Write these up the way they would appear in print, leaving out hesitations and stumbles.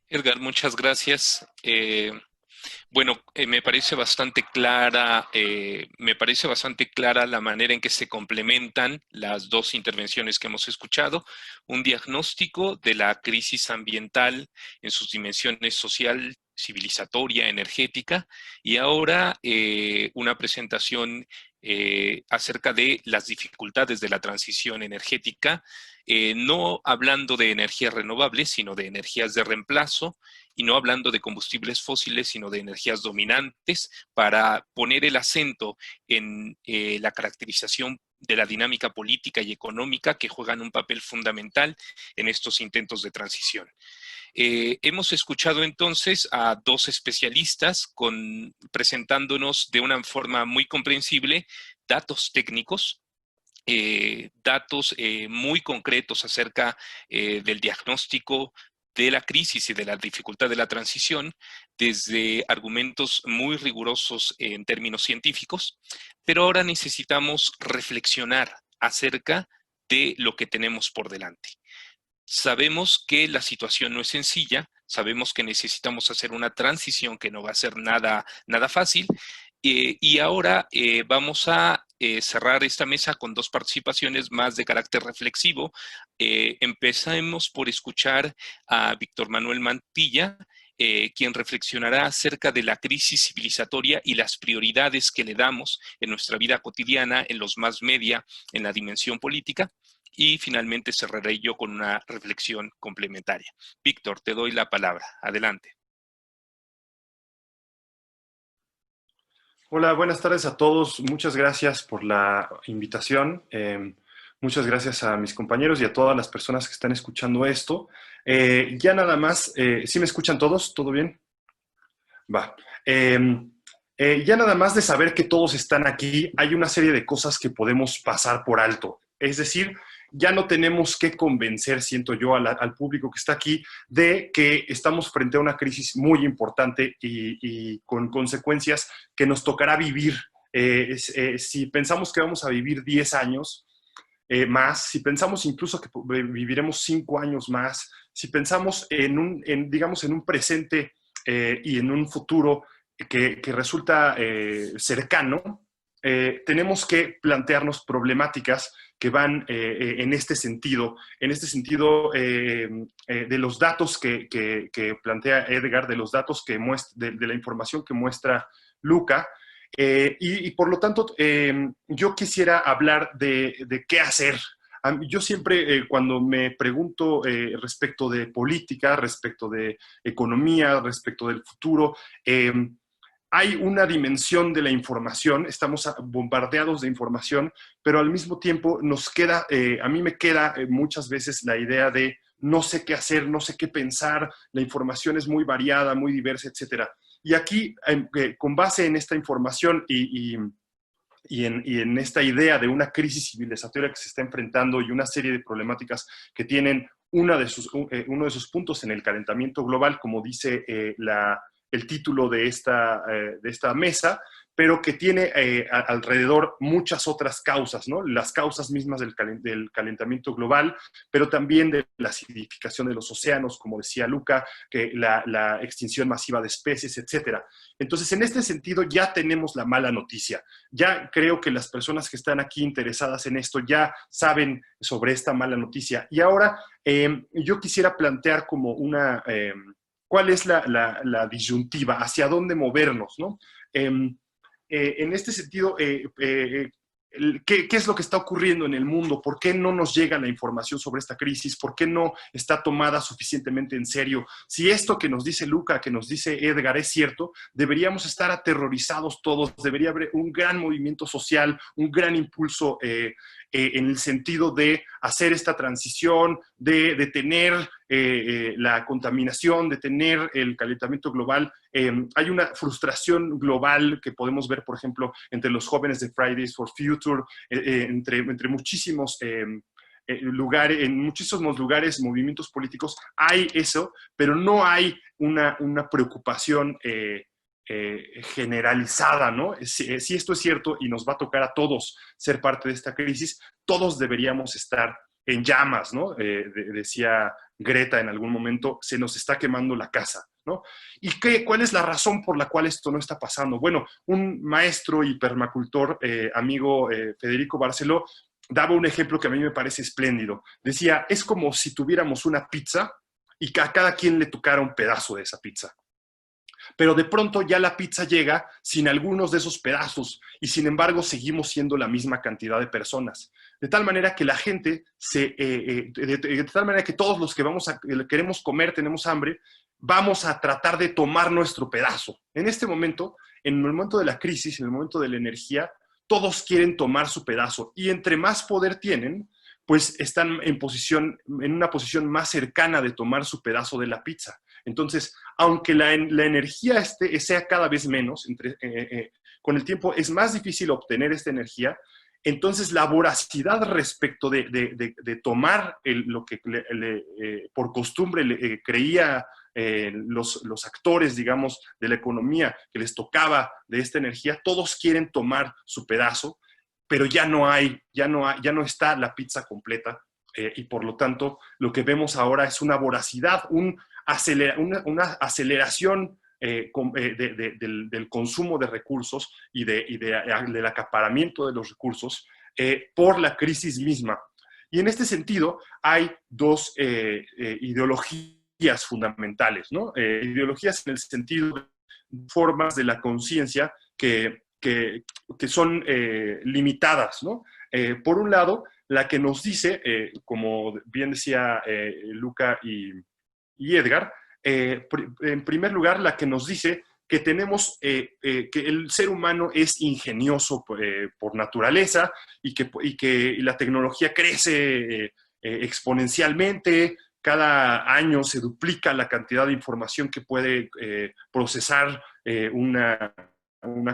Edgar, muchas gracias. Bueno, me parece bastante clara la manera en que se complementan las dos intervenciones que hemos escuchado. Un diagnóstico de la crisis ambiental en sus dimensiones social, civilizatoria, energética, y ahora una presentación acerca de las dificultades de la transición energética, no hablando de energías renovables, sino de energías de reemplazo, y no hablando de combustibles fósiles, sino de energías dominantes, para poner el acento en la caracterización de la dinámica política y económica que juegan un papel fundamental en estos intentos de transición. Hemos escuchado entonces a dos especialistas presentándonos de una forma muy comprensible datos técnicos, datos muy concretos acerca del diagnóstico de la crisis y de la dificultad de la transición, desde argumentos muy rigurosos en términos científicos, pero ahora necesitamos reflexionar acerca de lo que tenemos por delante. Sabemos que la situación no es sencilla, sabemos que necesitamos hacer una transición que no va a ser nada fácil, y ahora vamos a cerrar esta mesa con dos participaciones más de carácter reflexivo. Empecemos por escuchar a Víctor Manuel Mantilla, quien reflexionará acerca de la crisis civilizatoria y las prioridades que le damos en nuestra vida cotidiana, en los más media, en la dimensión política. Y finalmente cerraré yo con una reflexión complementaria. Víctor, te doy la palabra. Adelante. Hola, buenas tardes a todos. Muchas gracias por la invitación. Muchas gracias a mis compañeros y a todas las personas que están escuchando esto. Ya nada más, ¿sí me escuchan todos? ¿Todo bien? Va. Ya nada más de saber que todos están aquí, hay una serie de cosas que podemos pasar por alto. Es decir, ya no tenemos que convencer, siento yo, al público que está aquí de que estamos frente a una crisis muy importante y con consecuencias que nos tocará vivir. Si pensamos que vamos a vivir 10 años más, si pensamos incluso que viviremos 5 años más, si pensamos digamos, en un presente y en un futuro que resulta cercano, tenemos que plantearnos problemáticas que van en este sentido de los datos que plantea Edgar, de los datos que muestra, de la información que muestra Luca, y por lo tanto, yo quisiera hablar de qué hacer. Yo siempre, cuando me pregunto respecto de política, respecto de economía, respecto del futuro, hay una dimensión de la información, estamos bombardeados de información, pero al mismo tiempo nos queda, a mí me queda muchas veces la idea de no sé qué hacer, no sé qué pensar, la información es muy variada, muy diversa, etcétera. Y aquí, con base en esta información y en esta idea de una crisis civilizatoria que se está enfrentando y una serie de problemáticas que tienen uno de sus puntos en el calentamiento global, como dice el título de esta mesa, pero que tiene alrededor muchas otras causas, ¿no? Las causas mismas del calentamiento global, pero también de la acidificación de los océanos, como decía Luca, que la extinción masiva de especies, etcétera. Entonces, en este sentido, ya tenemos la mala noticia. Ya creo que las personas que están aquí interesadas en esto ya saben sobre esta mala noticia. Y ahora yo quisiera plantear como ¿cuál es la disyuntiva? ¿Hacia dónde movernos? ¿No? En este sentido, ¿qué es lo que está ocurriendo en el mundo? ¿Por qué no nos llega la información sobre esta crisis? ¿Por qué no está tomada suficientemente en serio? Si esto que nos dice Luca, que nos dice Edgar es cierto, deberíamos estar aterrorizados todos, debería haber un gran movimiento social, un gran impulso en el sentido de hacer esta transición, de detener la contaminación, detener el calentamiento global. Hay una frustración global que podemos ver, por ejemplo, entre los jóvenes de Fridays for Future, entre muchísimos lugares, en muchísimos lugares, movimientos políticos, hay eso, pero no hay una preocupación generalizada, ¿no? Si esto es cierto y nos va a tocar a todos ser parte de esta crisis, todos deberíamos estar en llamas, ¿no? Decía Greta en algún momento, se nos está quemando la casa, ¿no? ¿Y cuál es la razón por la cual esto no está pasando? Bueno, un maestro y permacultor, amigo Federico Barceló, daba un ejemplo que a mí me parece espléndido. Decía, es como si tuviéramos una pizza y que a cada quien le tocara un pedazo de esa pizza. Pero de pronto ya la pizza llega sin algunos de esos pedazos y sin embargo seguimos siendo la misma cantidad de personas. De tal manera que la gente, de tal manera que todos los que queremos comer, tenemos hambre, vamos a tratar de tomar nuestro pedazo. En este momento, en el momento de la crisis, en el momento de la energía, todos quieren tomar su pedazo y entre más poder tienen, pues están en una posición más cercana de tomar su pedazo de la pizza. Entonces, aunque la energía sea cada vez menos, con el tiempo es más difícil obtener esta energía, entonces la voracidad respecto de tomar lo que por costumbre creía los actores, digamos, de la economía que les tocaba de esta energía, todos quieren tomar su pedazo, pero ya no está la pizza completa y por lo tanto lo que vemos ahora es una voracidad, una aceleración del consumo de recursos y del acaparamiento de los recursos por la crisis misma. Y en este sentido hay dos ideologías fundamentales, ¿no? Ideologías en el sentido de formas de la conciencia que son limitadas, ¿no? Por un lado, la que nos dice, como bien decía Luca y Edgar, en primer lugar, la que nos dice que tenemos, que el ser humano es ingenioso por naturaleza y que la tecnología crece exponencialmente, cada año se duplica la cantidad de información que puede procesar una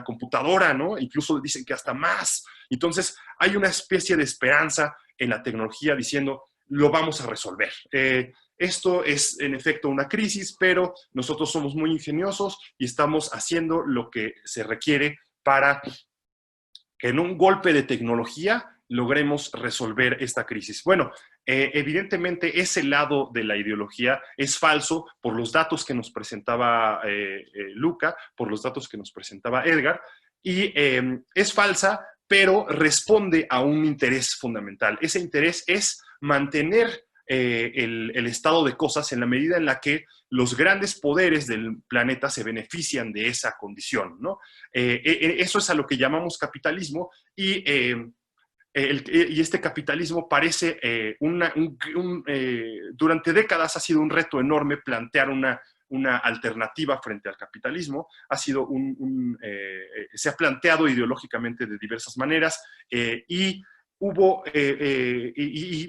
computadora, ¿no? Incluso dicen que hasta más. Entonces, hay una especie de esperanza en la tecnología diciendo, lo vamos a resolver. Esto es, en efecto, una crisis, pero nosotros somos muy ingeniosos y estamos haciendo lo que se requiere para que en un golpe de tecnología logremos resolver esta crisis. Bueno, evidentemente ese lado de la ideología es falso por los datos que nos presentaba Luca, por los datos que nos presentaba Edgar, y es falsa, pero responde a un interés fundamental. Ese interés es mantener el estado de cosas en la medida en la que los grandes poderes del planeta se benefician de esa condición, ¿no? Eso es a lo que llamamos capitalismo y este capitalismo parece, durante décadas ha sido un reto enorme plantear una alternativa frente al capitalismo, se ha planteado ideológicamente de diversas maneras y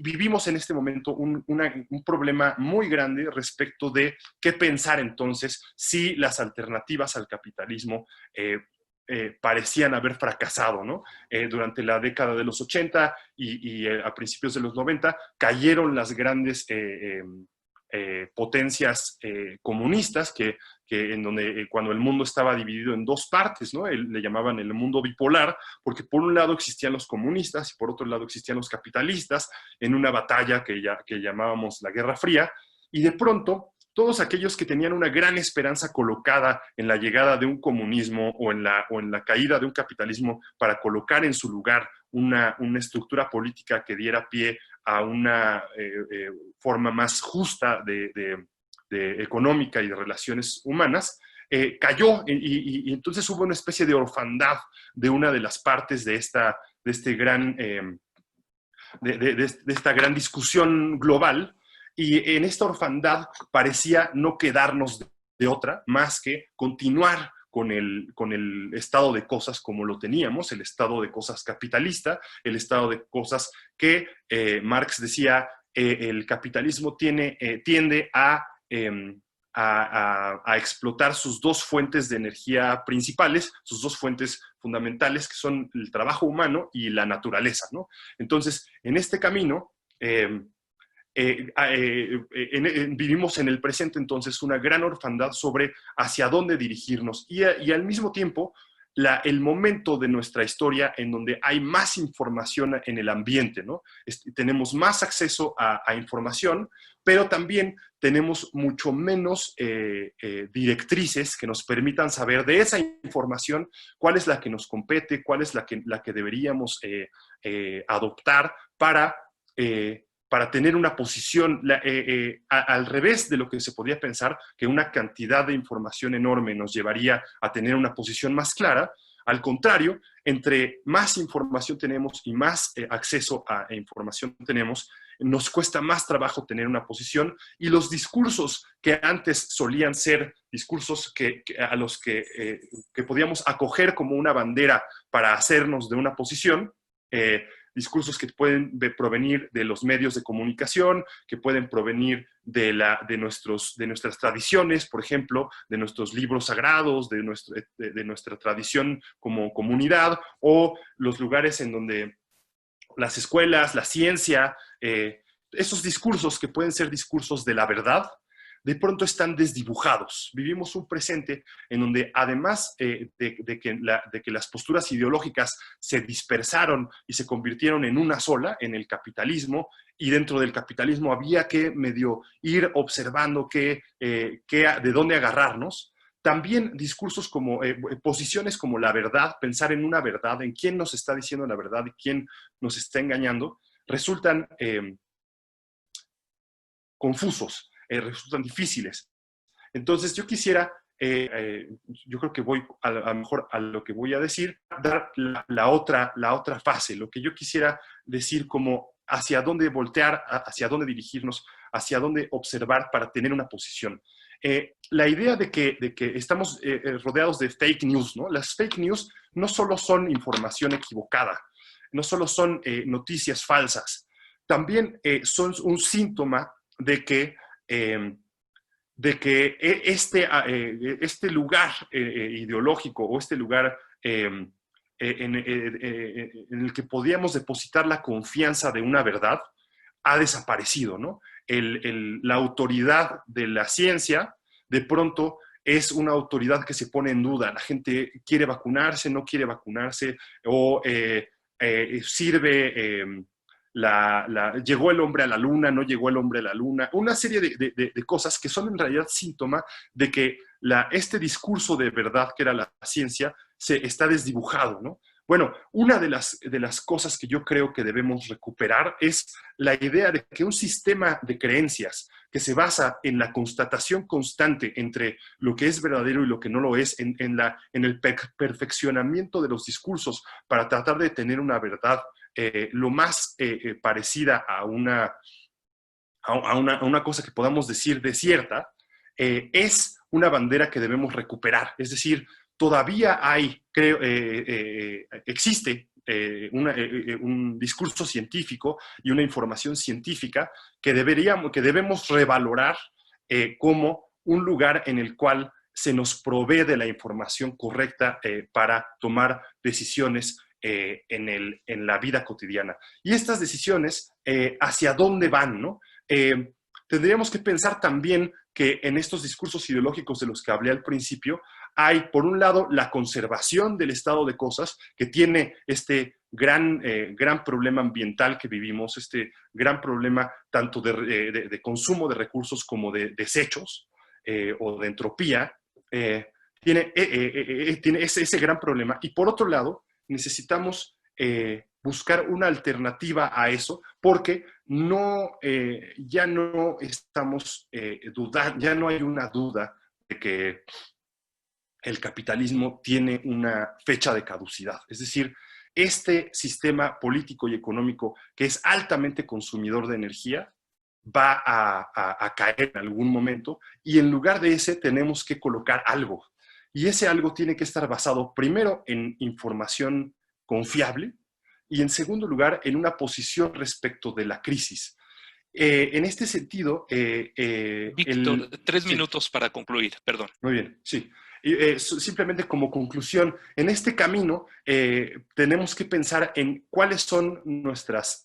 vivimos en este momento un problema muy grande respecto de qué pensar entonces si las alternativas al capitalismo parecían haber fracasado, ¿no? Durante la década de los 80 y a principios de los 90 cayeron las grandes potencias comunistas en donde cuando el mundo estaba dividido en dos partes, ¿no? Le llamaban el mundo bipolar, porque por un lado existían los comunistas y por otro lado existían los capitalistas en una batalla que llamábamos la Guerra Fría, y de pronto todos aquellos que tenían una gran esperanza colocada en la llegada de un comunismo o en la caída de un capitalismo para colocar en su lugar una estructura política que diera pie a una forma más justa de económica y de relaciones humanas, cayó y entonces hubo una especie de orfandad de una de las partes de esta gran discusión global, y en esta orfandad parecía no quedarnos de otra más que continuar con el estado de cosas como lo teníamos, el estado de cosas capitalista, el estado de cosas que Marx decía, el capitalismo tiende a explotar sus dos fuentes de energía principales, sus dos fuentes fundamentales, que son el trabajo humano y la naturaleza, ¿no? Entonces, en este camino, vivimos en el presente entonces una gran orfandad sobre hacia dónde dirigirnos y al mismo tiempo el momento de nuestra historia en donde hay más información en el ambiente, ¿no? Tenemos más acceso a información, pero también tenemos mucho menos directrices que nos permitan saber de esa información cuál es la que nos compete, cuál es la que deberíamos adoptar para tener una posición al revés de lo que se podría pensar, que una cantidad de información enorme nos llevaría a tener una posición más clara. Al contrario, entre más información tenemos y más acceso a información tenemos, nos cuesta más trabajo tener una posición, y los discursos que antes solían ser discursos a los que podíamos acoger como una bandera para hacernos de una posición, discursos que pueden provenir de los medios de comunicación, que pueden provenir de nuestras tradiciones, por ejemplo, de nuestros libros sagrados, de nuestra tradición como comunidad, o los lugares en donde las escuelas, la ciencia, esos discursos que pueden ser discursos de la verdad, de pronto están desdibujados. Vivimos un presente en donde, además de que las posturas ideológicas se dispersaron y se convirtieron en una sola, en el capitalismo, y dentro del capitalismo había que medio ir observando de dónde agarrarnos. También discursos como, posiciones como la verdad, pensar en una verdad, en quién nos está diciendo la verdad y quién nos está engañando, resultan confusos, resultan difíciles. Entonces yo quisiera, yo creo que voy a lo mejor a lo que voy a decir, dar la otra fase, lo que yo quisiera decir como hacia dónde voltear, hacia dónde dirigirnos, hacia dónde observar para tener una posición. La idea de que estamos rodeados de fake news, ¿no? Las fake news no solo son información equivocada, no solo son noticias falsas, también son un síntoma de que este lugar ideológico, o este lugar en el que podíamos depositar la confianza de una verdad, ha desaparecido, ¿no? La autoridad de la ciencia, de pronto, es una autoridad que se pone en duda. La gente quiere vacunarse, no quiere vacunarse, o sirve... llegó el hombre a la luna, no llegó el hombre a la luna, una serie de cosas que son en realidad síntoma de que este discurso de verdad que era la ciencia se está desdibujado, ¿no? Bueno, una de las cosas que yo creo que debemos recuperar es la idea de que un sistema de creencias que se basa en la constatación constante entre lo que es verdadero y lo que no lo es, en el perfeccionamiento de los discursos para tratar de tener una verdad lo más parecida a una cosa que podamos decir de cierta, es una bandera que debemos recuperar. Es decir, todavía existe un discurso científico y una información científica que debemos revalorar como un lugar en el cual se nos provee de la información correcta para tomar decisiones en la vida cotidiana. Y estas decisiones, ¿hacia dónde van, no? Tendríamos que pensar también que en estos discursos ideológicos de los que hablé al principio, hay, por un lado, la conservación del estado de cosas, que tiene este gran problema ambiental que vivimos, este gran problema tanto de consumo de recursos como de desechos o de entropía, tiene ese gran problema. Y por otro lado, necesitamos buscar una alternativa a eso, porque ya no estamos dudando, ya no hay una duda de que el capitalismo tiene una fecha de caducidad. Es decir, este sistema político y económico que es altamente consumidor de energía va a caer en algún momento, y en lugar de ese tenemos que colocar algo. Y ese algo tiene que estar basado primero en información confiable, y en segundo lugar en una posición respecto de la crisis. En este sentido... Víctor, 3 minutos para concluir, perdón. Muy bien, sí. Simplemente como conclusión, en este camino tenemos que pensar en cuáles son nuestras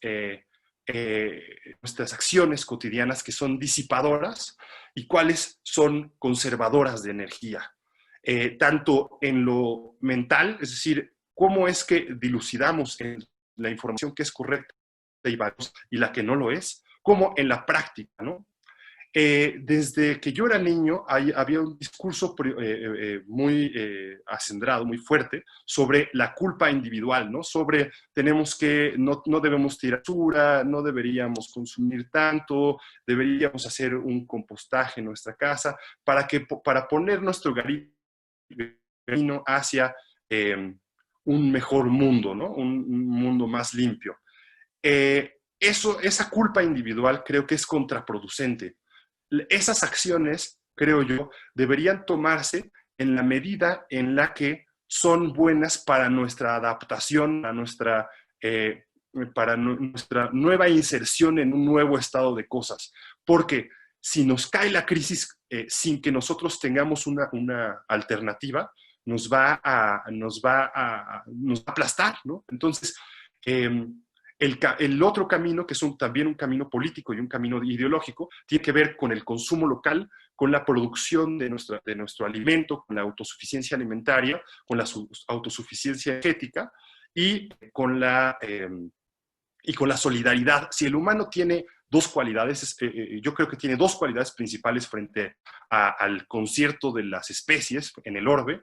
acciones cotidianas que son disipadoras y cuáles son conservadoras de energía. tanto en lo mental, es decir, cómo es que dilucidamos en la información que es correcta y la que no lo es, como en la práctica, ¿no? Desde que yo era niño había un discurso muy acendrado, muy fuerte, sobre la culpa individual, ¿no? Sobre no debemos tirar basura, no deberíamos consumir tanto, deberíamos hacer un compostaje en nuestra casa para poner nuestro camino hacia un mejor mundo, ¿no? Un mundo más limpio. Esa culpa individual creo que es contraproducente. Esas acciones, creo yo, deberían tomarse en la medida en la que son buenas para nuestra adaptación, para nuestra nueva inserción en un nuevo estado de cosas. Porque si nos cae la crisis sin que nosotros tengamos una alternativa, nos va a aplastar, ¿no? Entonces, el otro camino, que es también un camino político y un camino ideológico, tiene que ver con el consumo local, con la producción de nuestro alimento, con la autosuficiencia alimentaria, con la autosuficiencia energética y con la solidaridad. Si el humano tiene dos cualidades, yo creo que tiene dos cualidades principales frente al concierto de las especies en el orbe,